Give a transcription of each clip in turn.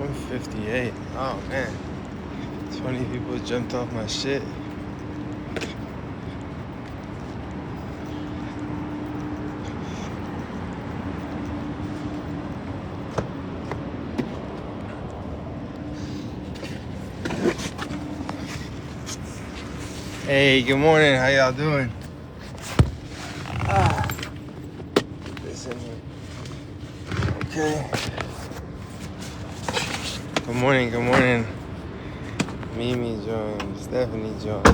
158. Oh man, 20 people jumped off my shit. Hey, good morning. How y'all doing? This in here. Okay. Good morning. Good morning. Mimi joined. Stephanie joined.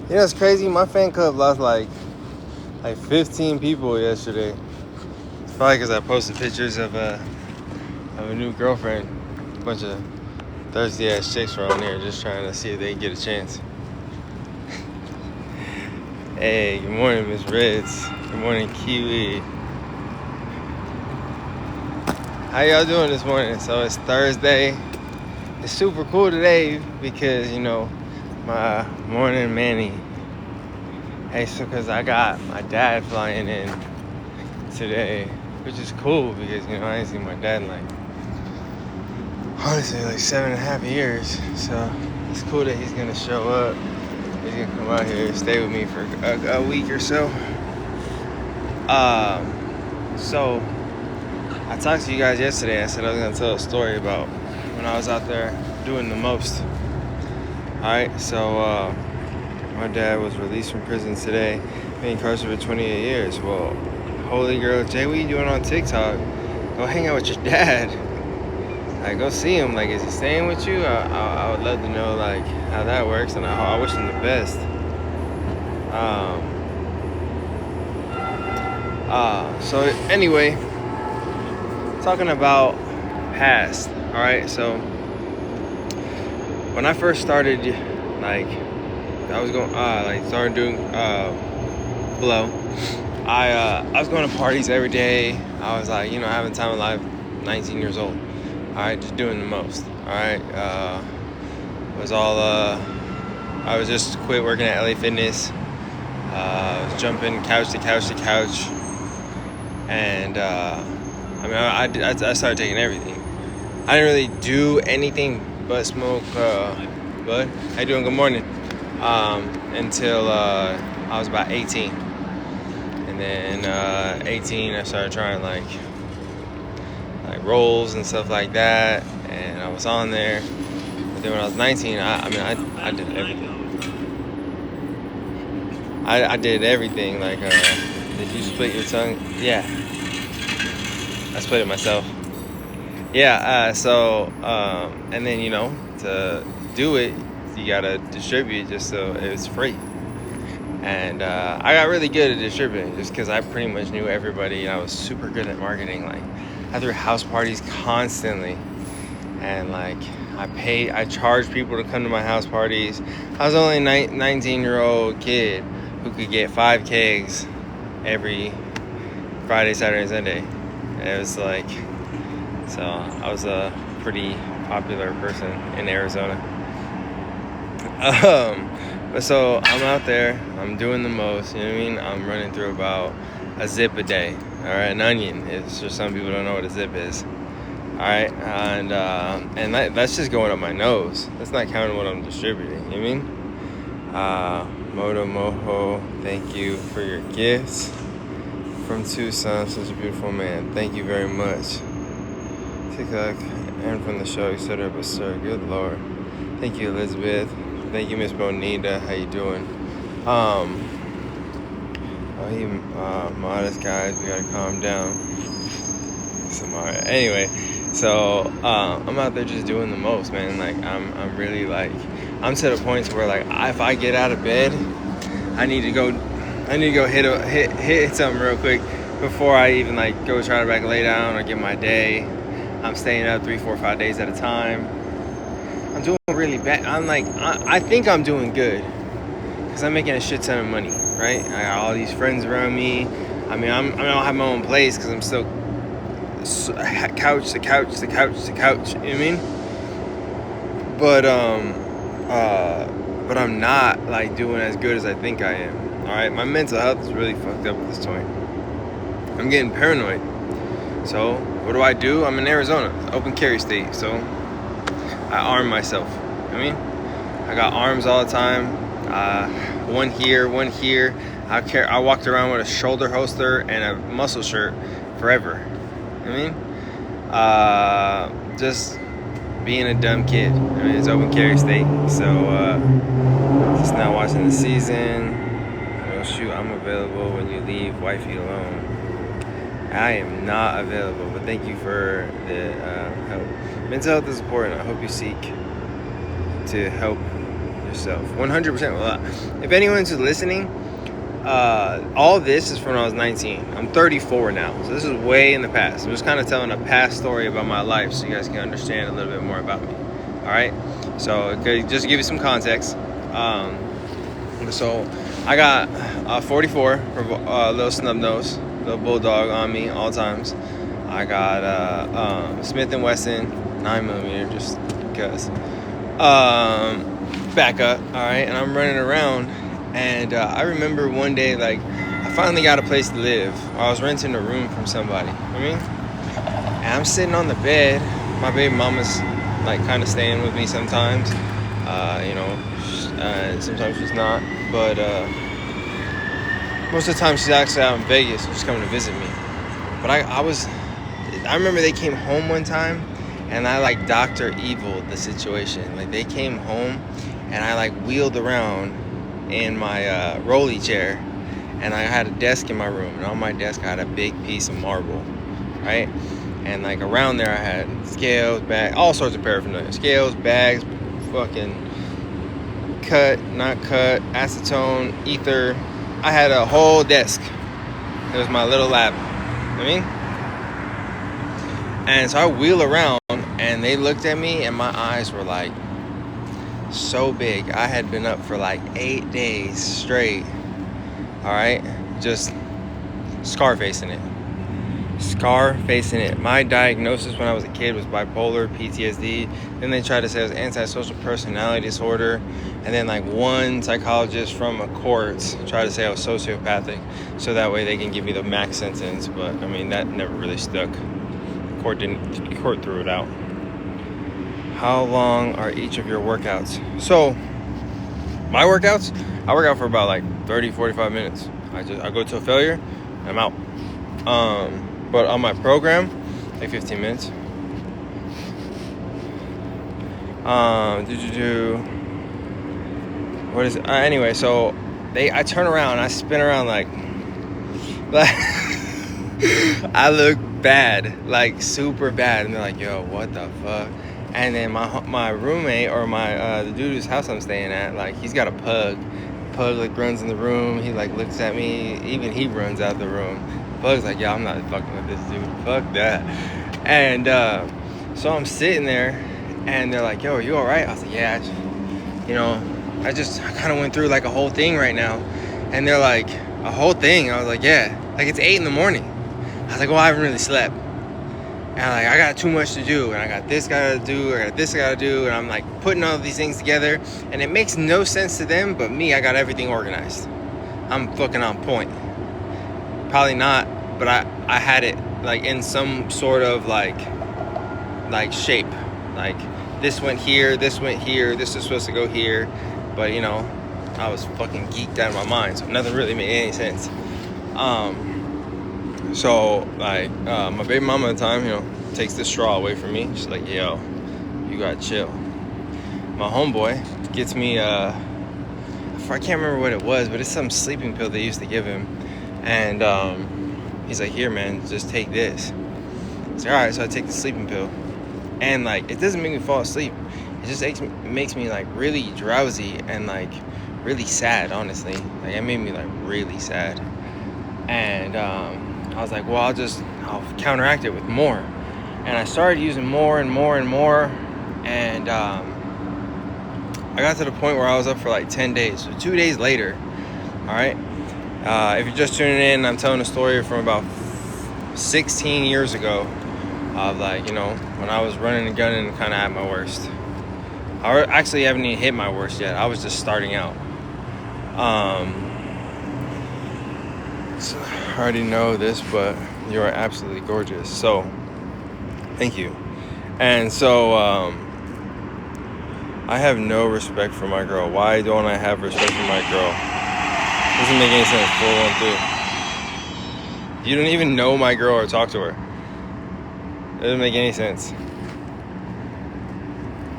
You know, it's crazy. My fan club lost like 15 people yesterday. It's probably because I posted pictures of a new girlfriend. A bunch of thirsty ass chicks were on there just trying to see if they can get a chance. Hey, good morning, Miss Reds. Good morning, Kiwi. How y'all doing this morning? So it's Thursday. It's super cool today because, you know, my morning Manny. Hey, so because I got my dad flying in today, which is cool because, you know, I ain't seen my dad in honestly, 7.5 years. So it's cool that he's gonna show up. He's gonna come out here and stay with me for a week or so. So I talked to you guys yesterday. I said I was gonna tell a story about when I was out there doing the most. Alright, so my dad was released from prison today, being incarcerated for 28 years. Well, holy girl, Jay, what are you doing on TikTok? Go hang out with your dad. Like, go see him. Like, is he staying with you? I would love to know, like, how that works, and I wish him the best. So anyway, talking about past. All right, so when I first started, like, I was going, started doing blow. I was going to parties every day. I was like, you know, having time of life. 19 years old. All right, just doing the most. All right, I was just quit working at LA Fitness. I was jumping couch to couch to couch, and I started taking everything. I didn't really do anything but smoke bud. How you doing? Good morning. Until I was about 18, and then 18 I started trying like rolls and stuff like that, and I was on there. But then when I was 19, I did everything. I did everything. Like, did you split your tongue? Yeah, I split it myself. Yeah. And then, you know, to do it, you gotta distribute just so it's free. And I got really good at distributing just because I pretty much knew everybody, and I was super good at marketing. Like, I threw house parties constantly, and like I charged people to come to my house parties. I was only a 19-year-old kid who could get 5 kegs every Friday, Saturday, and Sunday. And it was like, so I was a pretty popular person in Arizona. But so I'm out there, I'm doing the most, you know what I mean? I'm running through about a zip a day, all right? An onion. It's just, some people don't know what a zip is, all right? And that's just going up my nose. That's not counting what I'm distributing, you know what I mean? Moto Moho, thank you for your gifts. From Tucson, such a beautiful man. Thank you very much. TikTok and from the show, etc. But sir, good Lord. Thank you, Elizabeth. Thank you, Miss Bonita. How you doing? Modest guys, we gotta calm down. Anyway, so I'm out there just doing the most, man. Like, I'm really like, I'm to the point where like, if I get out of bed, I need to go hit something real quick before I even like go try to lay down or get my day. I'm staying up 3, 4, 5 days at a time. I'm doing really bad. I'm like, I think I'm doing good because I'm making a shit ton of money, right? I got all these friends around me. I mean, I don't have my own place because I'm still couch to couch to couch to couch. You know what I mean? But I'm not like doing as good as I think I am. All right, my mental health is really fucked up at this point. I'm getting paranoid. So what do? I'm in Arizona, open carry state. So I arm myself. I got arms all the time. One here, one here. I walked around with a shoulder holster and a muscle shirt forever. Just being a dumb kid. It's open carry state. So just not watching the season. Oh shoot, I'm available when you leave wifey alone. I am not available, but thank you for the help. Mental health is important. I hope you seek to help yourself. 100%. Well, if anyone's listening, all this is from when I was 19. I'm 34 now, so this is way in the past. I'm just kind of telling a past story about my life so you guys can understand a little bit more about me. All right? So just to give you some context. So I got 44 for little snub nose, little bulldog on me all times. I got Smith & Wesson 9mm just because. Backup, all right, and I'm running around, and I remember one day, like, I finally got a place to live. I was renting a room from somebody, and I'm sitting on the bed. My baby mama's, like, kind of staying with me sometimes, sometimes she's not, but most of the time she's actually out in Vegas, she's coming to visit me. But I remember they came home one time, and I, like, Dr. Evil the situation. Like, they came home, and I, like, wheeled around in my rolly chair, and I had a desk in my room, and on my desk I had a big piece of marble, right? And, like, around there I had scales, bags, all sorts of paraphernalia. Scales, bags, fucking cut, not cut, acetone, ether. I had a whole desk. It was my little lab. And so I wheel around, and they looked at me, and my eyes were, like, so big. I had been up for, like, 8 days straight. All right? Just scar-facing it. My diagnosis when I was a kid was bipolar, PTSD. Then they tried to say it was antisocial personality disorder. And then, like, one psychologist from a court tried to say I was sociopathic. So that way they can give me the max sentence. But, that never really stuck. Court threw it out. How long are each of your workouts? So my workouts, I work out for about like 30-45 minutes. I go to a failure, I'm out. But on my program, like 15 minutes. What is it? Anyway, so I turn around, I spin around like I look bad, like super bad, and they're like, yo, what the fuck? And then my roommate, or the dude whose house I'm staying at, like, he's got a pug. Pug, like, runs in the room. He, like, looks at me. Even he runs out the room. Pug's like, yeah, I'm not fucking with this dude. Fuck that. And so I'm sitting there, and they're like, yo, are you all right? I was like, yeah, I kind of went through, like, a whole thing right now. And they're like, a whole thing? I was like, yeah. Like, it's 8 a.m. I was like, well, I haven't really slept. And I'm like, I got too much to do, and I got this gotta do, I got this gotta do, and I'm like putting all of these things together, and it makes no sense to them, but me, I got everything organized. I'm fucking on point. Probably not, but I had it like in some sort of like shape. Like, this went here, this went here, this is supposed to go here, but I was fucking geeked out of my mind, so nothing really made any sense. So, like, my baby mama at the time, takes this straw away from me. She's like, yo, you gotta chill. My homeboy gets me, I can't remember what it was, but it's some sleeping pill they used to give him. And he's like, here, man, just take this. It's like, all right, so I take the sleeping pill. And, like, it doesn't make me fall asleep. It just makes me, like, really drowsy and, like, really sad, honestly. Like, it made me, like, really sad. And I was like, well, I'll counteract it with more. And I started using more and more and more. And I got to the point where I was up for like 10 days. So 2 days later, all right? If you're just tuning in, I'm telling a story from about 16 years ago of, like, when I was running and gunning and kind of at my worst. I actually haven't even hit my worst yet. I was just starting out. I already know this, but you are absolutely gorgeous. So, thank you. And so, I have no respect for my girl. Why don't I have respect for my girl? Doesn't make any sense. 413. You don't even know my girl or talk to her. It doesn't make any sense.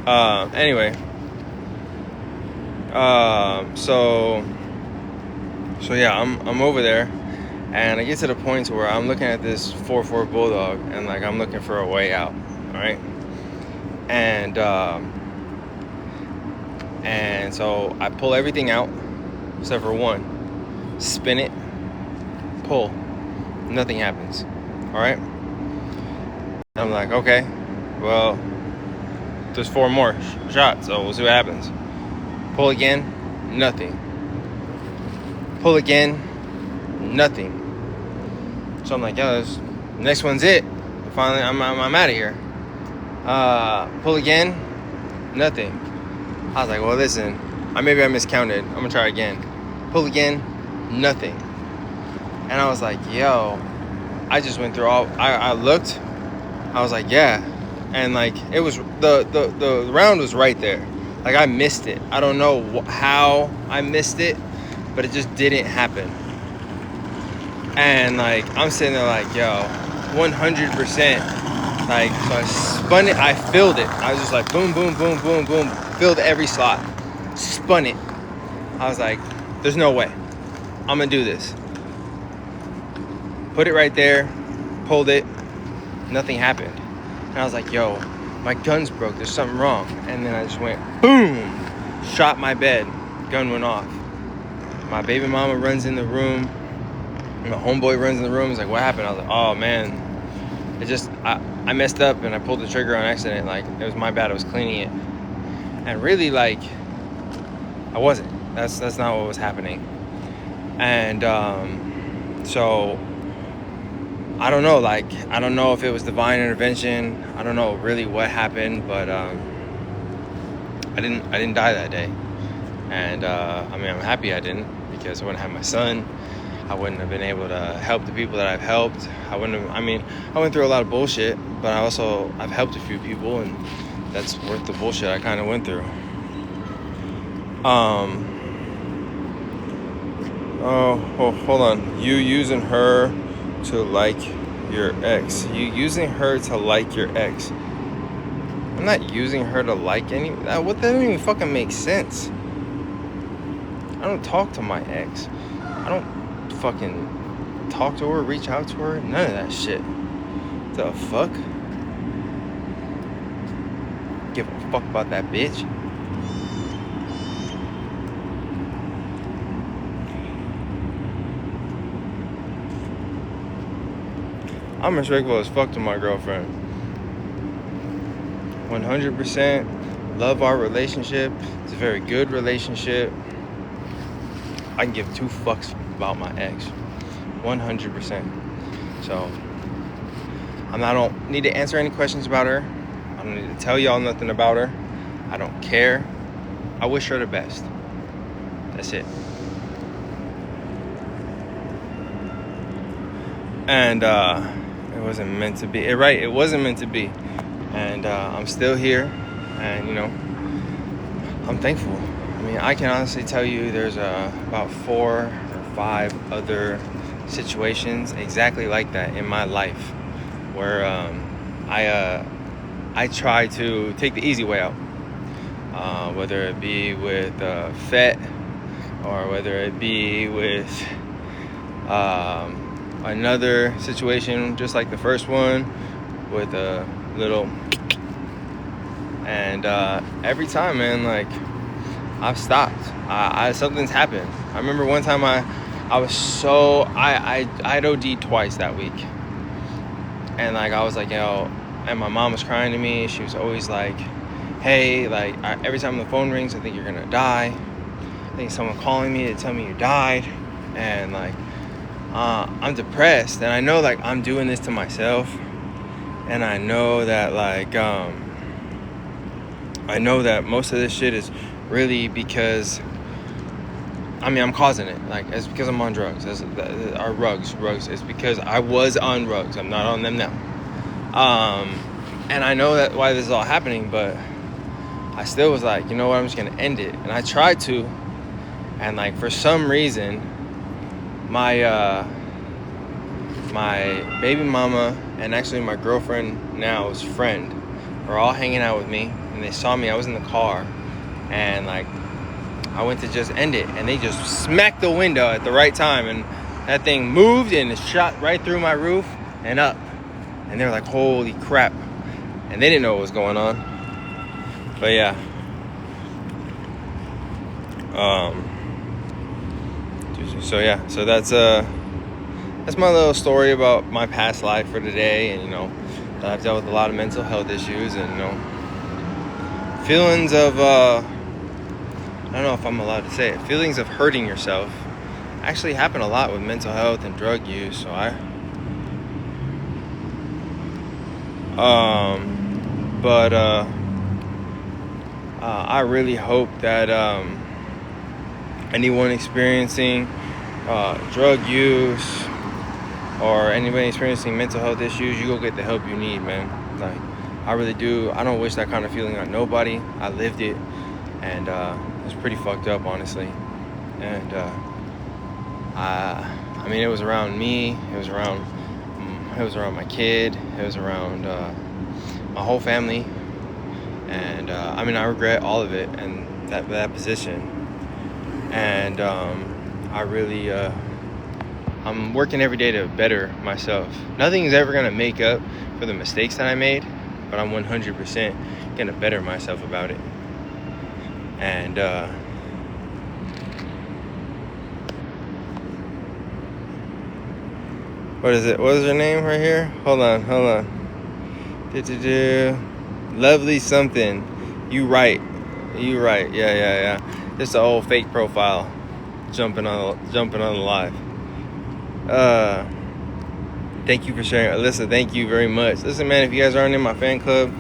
Anyway. So yeah, I'm over there, and I get to the point to where I'm looking at this 4-4 bulldog, and like I'm looking for a way out. All right. And so I pull everything out except for one. Spin it, pull, nothing happens. All right. I'm like, okay, well, there's 4 more shots, so we'll see what happens. Pull again, nothing. Pull again, nothing. So I'm like, yo, this next one's it. Finally, I'm out of here. Pull again, nothing. I was like, well, listen, maybe I miscounted. I'm gonna try again. Pull again, nothing. And I was like, yo, I just went through all. I looked. I was like, yeah, and like it was the round was right there. Like I missed it. I don't know how I missed it, but it just didn't happen. And like I'm sitting there like, yo, 100%. Like so I spun it. I filled it. I was just like boom, boom, boom, boom, boom. Filled every slot. Spun it. I was like, there's no way. I'm gonna do this. Put it right there. Pulled it. Nothing happened. And I was like, yo, my gun's broke. There's something wrong. And then I just went boom. Shot my bed. Gun went off. My baby mama runs in the room. My homeboy runs in the room. He's like, what happened? I was like, oh man, it just I messed up and I pulled the trigger on accident. Like it was my bad. I was cleaning it. And really, like, I wasn't. That's not what was happening. And so I don't know. Like I don't know if it was divine intervention. I don't know really what happened, but I didn't die that day. And I mean, I'm happy I didn't, because I wouldn't have my son. I wouldn't have been able to help the people that I've helped. I went through a lot of bullshit, but I've helped a few people, and that's worth the bullshit I kind of went through. Hold on. You using her to like your ex. You using her to like your ex. I'm not using her to like any. That doesn't even fucking make sense. I don't talk to my ex. I don't fucking talk to her, reach out to her. None of that shit. The fuck? Give a fuck about that bitch. I'm respectful as fuck to my girlfriend. 100%. Love our relationship. It's a very good relationship. I can give 2 fucks about my ex. 100%. So I don't need to answer any questions about her. I don't need to tell y'all nothing about her. I don't care. I wish her the best. That's it. And it wasn't meant to be. It wasn't meant to be. And I'm still here. And, you know, I'm thankful. I mean, I can honestly tell you there's about 4 or 5 other situations exactly like that in my life where I try to take the easy way out. Whether it be with FET or whether it be with another situation just like the first one with a little, and every time, man, like I've stopped. Something's happened. I remember one time I I'd OD'd twice that week, and like I was like, yo, and my mom was crying to me. She was always like, hey, like every time the phone rings, I think you're gonna die. I think someone calling me to tell me you died, and like I'm depressed, and I know like I'm doing this to myself, and I know that like I know that most of this shit is really because I mean, I'm causing it. Like, it's because I'm on drugs. Our rugs. It's because I was on rugs. I'm not on them now. And I know that why this is all happening, but I still was like, you know what, I'm just gonna end it. And I tried to, and like for some reason, my baby mama and actually my girlfriend now's friend were all hanging out with me, and they saw me. I was in the car, and like I went to just end it, and they just smacked the window at the right time, and that thing moved and it shot right through my roof and up. And they were like, holy crap. And they didn't know what was going on. But yeah. So yeah, so that's my little story about my past life for today. And you know, I've dealt with a lot of mental health issues, and you know, feelings of I don't know if I'm allowed to say it, feelings of hurting yourself actually happen a lot with mental health and drug use. So I really hope that anyone experiencing drug use or anybody experiencing mental health issues, you go get the help you need, man. Like, I really do. I don't wish that kind of feeling on nobody. I lived it, and it was pretty fucked up, honestly. And I mean, it was around me. It was around my kid. It was around my whole family. And I mean, I regret all of it and that position. And I really, I'm working every day to better myself. Nothing is ever gonna make up for the mistakes that I made, but I'm 100% gonna better myself about it. And what is it? What is her name right here? Hold on. Lovely something. You right. Yeah. Just an old fake profile. Jumping on the live. Thank you for sharing. Alyssa, thank you very much. Listen, man, if you guys aren't in my fan club,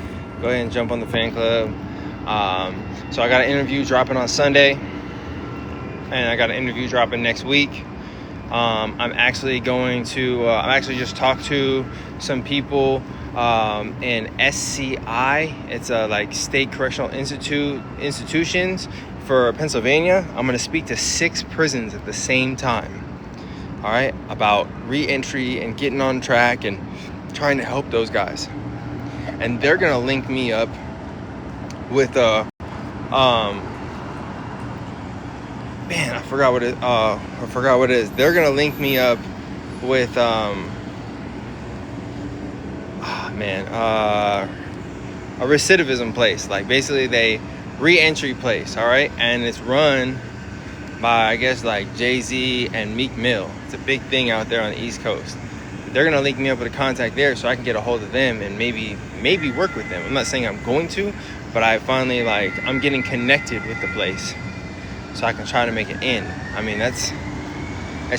go ahead and jump on the fan club. So I got an interview dropping on Sunday, and I got an interview dropping next week. I'm actually just talked to some people in SCI. It's like State Correctional Institutions for Pennsylvania. I'm going to speak to 6 prisons at the same time. All right, about re-entry and getting on track and trying to help those guys. And they're going to link me up with man, I forgot what it is. They're gonna link me up with a recidivism place. Like, basically they re-entry place, all right? And it's run by, I guess, like Jay-Z and Meek Mill. It's a big thing out there on the East Coast. They're gonna link me up with a contact there so I can get a hold of them and maybe work with them. I'm not saying I'm going to, but I finally, like, I'm getting connected with the place so I can try to make it in. I mean, that's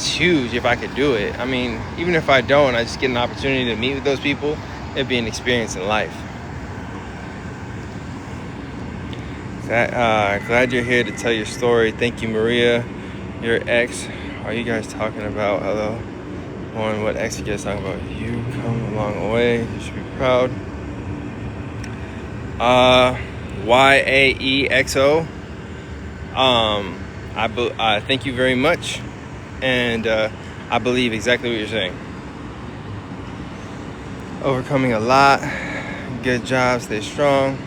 huge if I could do it. I mean, even if I don't, I just get an opportunity to meet with those people. It'd be an experience in life. Glad you're here to tell your story. Thank you, Maria. Your ex. Are you guys talking about? Hello. What ex you guys talking about? You come a long way. You should be proud. YAEXO. I thank you very much, and I believe exactly what you're saying. Overcoming a lot. Good job. Stay strong.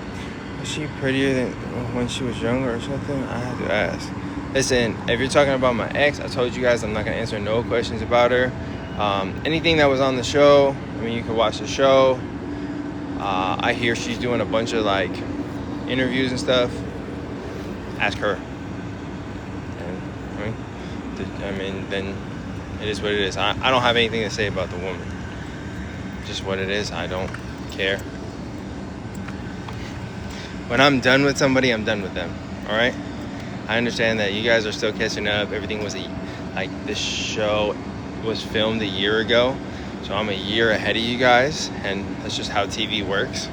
Was she prettier than when she was younger or something? I have to ask. Listen, if you're talking about my ex, I told you guys I'm not gonna answer no questions about her. Anything that was on the show, I mean, you can watch the show. I hear she's doing a bunch of like interviews and stuff. Ask her. And I mean, then it is what it is. I don't have anything to say about the woman. Just what it is. I don't care. When I'm done with somebody, I'm done with them. All right. I understand that you guys are still catching up. Everything was this show was filmed a year ago, so I'm a year ahead of you guys, and that's just how TV works.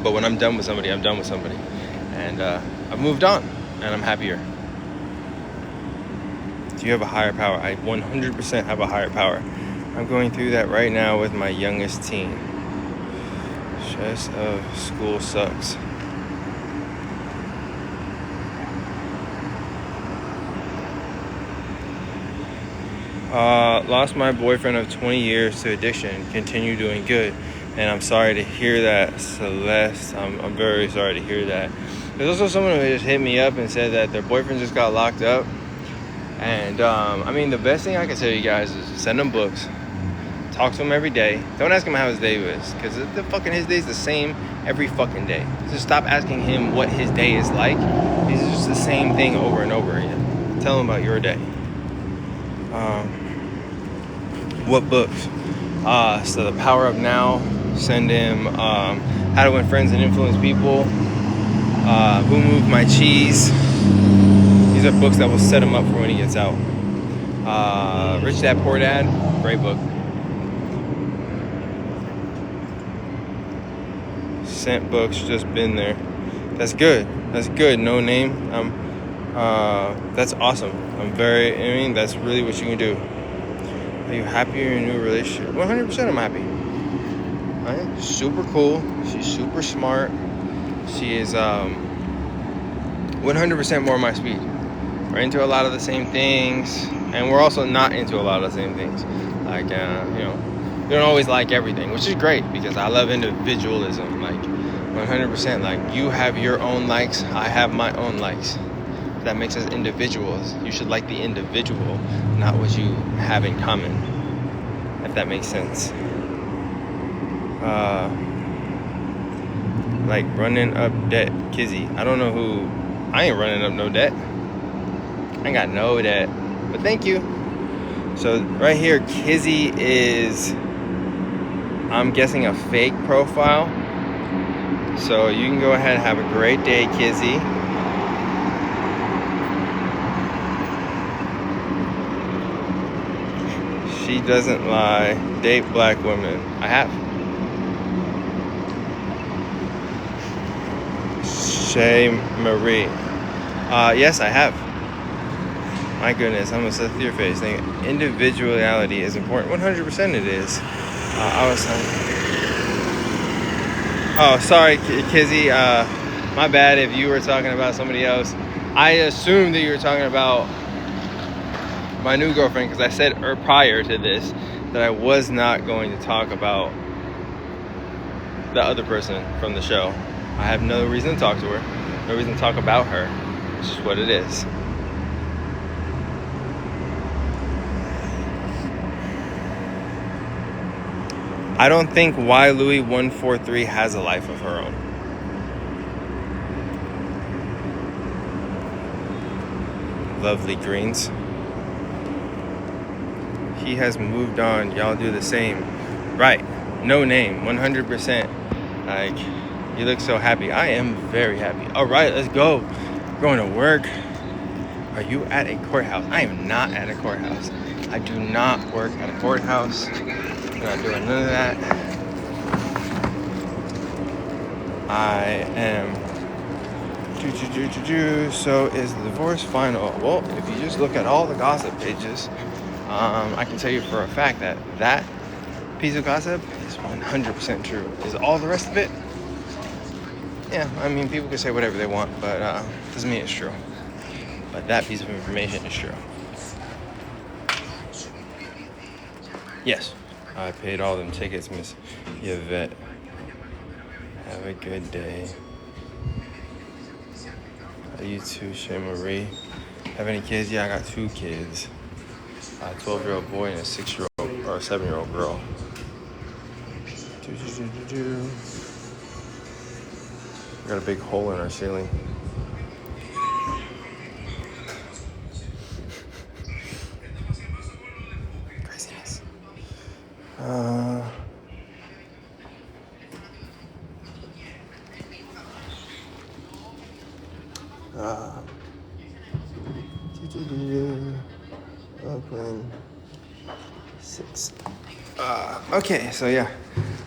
But when I'm done with somebody, I'm done with somebody, and I've moved on, and I'm happier. Do you have a higher power? I 100% have a higher power. I'm going through that right now with my youngest teen. Stress of school sucks. Lost my boyfriend of 20 years to addiction. Continue doing good. And I'm sorry to hear that, Celeste. I'm very sorry to hear that. There's also someone who just hit me up and said that their boyfriend just got locked up. And I mean, the best thing I can tell you guys is send him books. Talk to him every day. Don't ask him how his day was, because his day's the same every fucking day. Just stop asking him what his day is like. It's just the same thing over and over again. Tell him about your day. What books? So The Power of Now. Send him How to Win Friends and Influence People. Who Moved My Cheese? These are books that will set him up for when he gets out. Rich Dad Poor Dad. Great book. Sent books, just been there. That's good. That's good. No name. That's awesome. That's really what you can do. Are you happy in your new relationship? 100% I'm happy. Right? Super cool. She's super smart. She is 100% more my speed. We're into a lot of the same things, and we're also not into a lot of the same things. Like, you don't always like everything, which is great because I love individualism. Like, 100%. Like, you have your own likes, I have my own likes. That makes us individuals. You should like the individual, not what you have in common, if that makes sense. Like running up debt, Kizzy. I don't know who. I ain't running up no debt. I ain't got no debt, but thank you. So right here, Kizzy is, I'm guessing, a fake profile. So you can go ahead and have a great day, Kizzy. She doesn't lie. Date black women. I have. Shay Marie. Yes, I have. My goodness, I'm gonna set your face. Individuality is important. 100% it is. I was oh, sorry, Kizzy. My bad if you were talking about somebody else. I assumed that you were talking about my new girlfriend, because I said prior to this that I was not going to talk about the other person from the show. I have no reason to talk to her, no reason to talk about her. It's just what it is. I don't think Y Louie 143 has a life of her own. Lovely greens. He has moved on. Y'all do the same. Right. No name. 100%. Like, you look so happy. I am very happy. All right, let's go. We're going to work. Are you at a courthouse? I am not at a courthouse. I do not work at a courthouse. I'm not doing none of that. I am. So is the divorce final? Well, if you just look at all the gossip pages, I can tell you for a fact that that piece of gossip is 100% true. Is all the rest of it? Yeah, I mean, people can say whatever they want, but doesn't mean it's true. But that piece of information is true. Yes, I paid all them tickets, Miss Yvette. Have a good day. You too, Shay Marie. Have any kids? Yeah, I got 2 kids. A 12-year-old boy and a 6-year-old or a 7-year-old girl. We got a big hole in our ceiling. Craziness. Oakland 6. Okay, so yeah,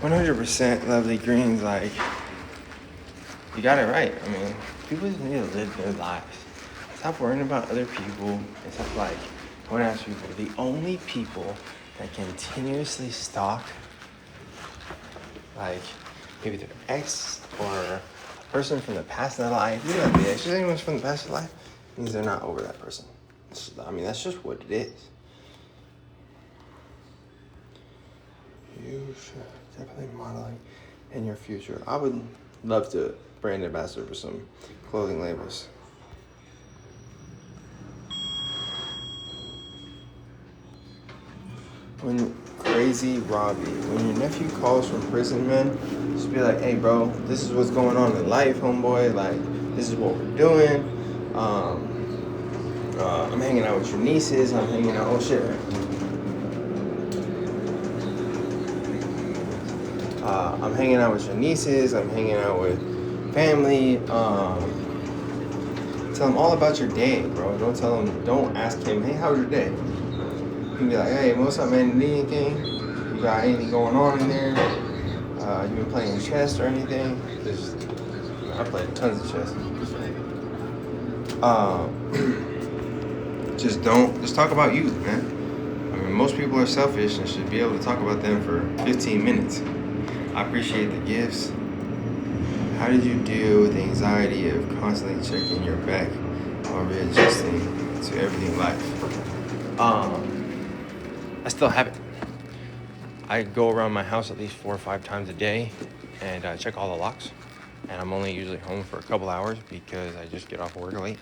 100% lovely greens. Like, you got it right. I mean, people just need to live their lives. Stop worrying about other people and stop like I want to ask people, the only people that continuously stalk, like maybe their ex or a person from the past of their life, you know, the ex, just anyone from the past of their life, means they're not over that person. I mean, that's just what it is. You should definitely modeling in your future. I would love to brand ambassador for some clothing labels. When Crazy Robbie, when your nephew calls from prison, man, just be like, hey, bro, this is what's going on in life, homeboy. Like, this is what we're doing. I'm hanging out with your nieces. I'm hanging out. Oh shit. I'm hanging out with your nieces. I'm hanging out with family. Tell them all about your day, bro. Don't ask him, hey, how's your day? You can be like, hey, what's up, man? Need anything? You got anything going on in there? You been playing chess or anything? I played tons of chess. Just talk about you, man. I mean, most people are selfish and should be able to talk about them for 15 minutes. I appreciate the gifts. How did you deal with the anxiety of constantly checking your back while readjusting to everything life? I still have it. I go around my house at least 4 or 5 times a day and check all the locks. And I'm only usually home for a couple hours because I just get off work late.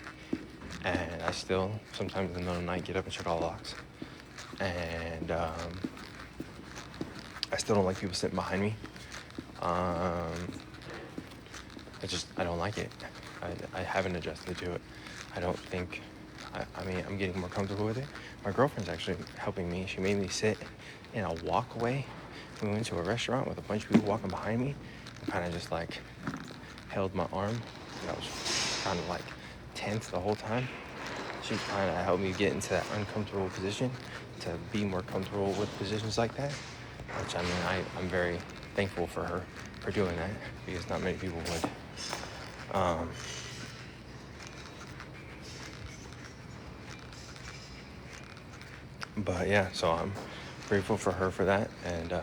And I still, sometimes in the middle of the night, get up and check all the locks. And I still don't like people sitting behind me. I don't like it. I haven't adjusted to it. I don't think, I mean, I'm getting more comfortable with it. My girlfriend's actually helping me. She made me sit in a walkway. We went to a restaurant with a bunch of people walking behind me and kind of just like held my arm. I was kind of like tense the whole time. She kind of helped me get into that uncomfortable position to be more comfortable with positions like that. Which, I mean, I'm very thankful for her for doing that because not many people would. But yeah, so I'm grateful for her for that. And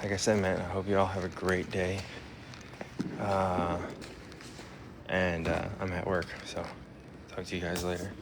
like I said, man, I hope you all have a great day. And I'm at work, so talk to you guys later.